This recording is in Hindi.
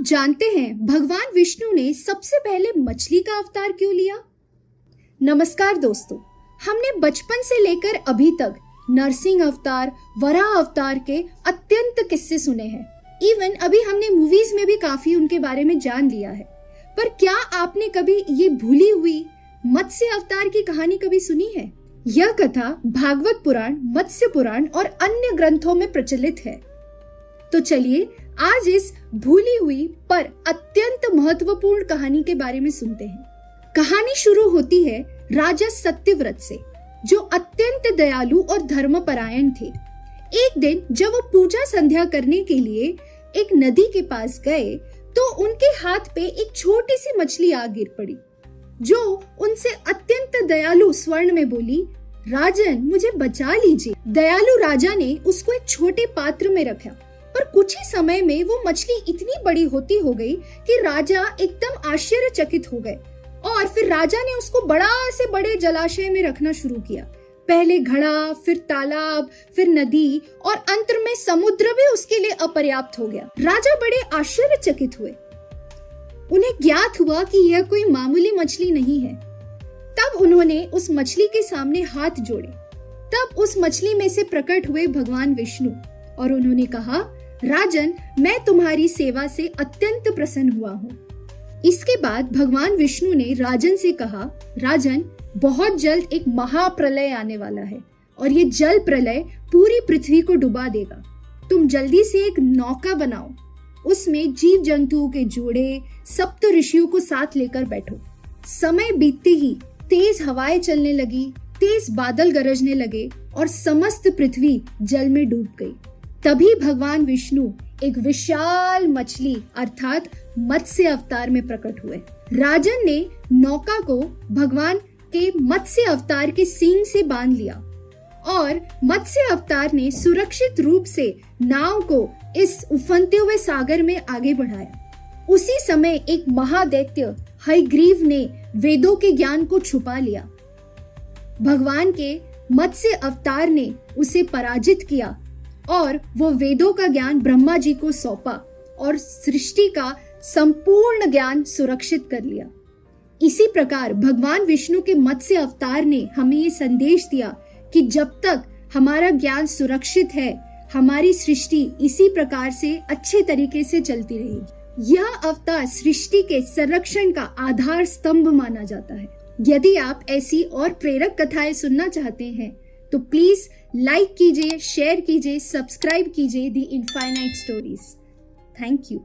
जानते हैं भगवान विष्णु ने सबसे पहले मछली का अवतार क्यों लिया? नमस्कार दोस्तों, हमने बचपन से लेकर अभी तक नरसिंह अवतार, वराह अवतार के अत्यंत किस्से सुने हैं। इवन अभी हमने मूवीज में भी काफी उनके बारे में जान लिया है। पर क्या आपने कभी ये भूली हुई मत्स्य अवतार की कहानी कभी सुनी है? यह कथा भागवत पुराण, मत्स्य पुराण और अन्य ग्रंथों में प्रचलित है। तो चलिए आज इस भूली हुई पर अत्यंत महत्वपूर्ण कहानी के बारे में सुनते हैं। कहानी शुरू होती है राजा सत्यव्रत से, जो अत्यंत दयालु और धर्मपरायण थे। एक दिन जब वो पूजा संध्या करने के लिए एक नदी के पास गए तो उनके हाथ पे एक छोटी सी मछली आ गिर पड़ी, जो उनसे अत्यंत दयालु स्वर्ण में बोली, राजन मुझे बचा लीजिए। दयालु राजा ने उसको एक छोटे पात्र में रखा, पर कुछ ही समय में वो मछली इतनी बड़ी होती हो गई कि राजा एकदम आश्चर्यचकित हो गए। और फिर राजा ने उसको बड़ा से बड़े जलाशय में रखना शुरू किया। पहले घड़ा, फिर तालाब, फिर नदी और अंत में समुद्र भी उसके लिए अपर्याप्त हो गया। राजा बड़े आश्चर्यचकित हुए। उन्हें ज्ञात हुआ कि यह कोई मामूली मछली नहीं है। तब उन्होंने उस मछली के सामने हाथ जोड़े। तब उस मछली में से प्रकट हुए भगवान विष्णु और उन्होंने कहा, राजन मैं तुम्हारी सेवा से अत्यंत प्रसन्न हुआ हूँ। इसके बाद भगवान विष्णु ने राजन से कहा, राजन बहुत जल्द एक महाप्रलय आने वाला है और ये जल प्रलय पूरी पृथ्वी को डुबा देगा। तुम जल्दी से एक नौका बनाओ, उसमें जीव जंतुओं के जोड़े, सप्त ऋषियों को साथ लेकर बैठो। समय बीतते ही तेज हवाएं चलने लगी, तेज बादल गरजने लगे और समस्त पृथ्वी जल में डूब गई। तभी भगवान विष्णु एक विशाल मछली अर्थात मत्स्य अवतार में प्रकट हुए। राजन ने नौका को भगवान के मत्स्य अवतार के सींग से बांध लिया और मत्स्य अवतार ने सुरक्षित रूप से नाव को इस उफनते हुए सागर में आगे बढ़ाया। उसी समय एक महादैत्य हयग्रीव ने वेदों के ज्ञान को छुपा लिया। भगवान के मत्स्य अवतार ने उसे पराजित किया और वो वेदों का ज्ञान ब्रह्मा जी को सौंपा और सृष्टि का संपूर्ण ज्ञान सुरक्षित कर लिया। इसी प्रकार भगवान विष्णु के मत्स्य अवतार ने हमें ये संदेश दिया कि जब तक हमारा ज्ञान सुरक्षित है, हमारी सृष्टि इसी प्रकार से अच्छे तरीके से चलती रहेगी। यह अवतार सृष्टि के संरक्षण का आधार स्तंभ माना जाता है। यदि आप ऐसी और प्रेरक कथाएं सुनना चाहते हैं तो प्लीज लाइक कीजिए, शेयर कीजिए, सब्सक्राइब कीजिए the infinite stories. Thank you.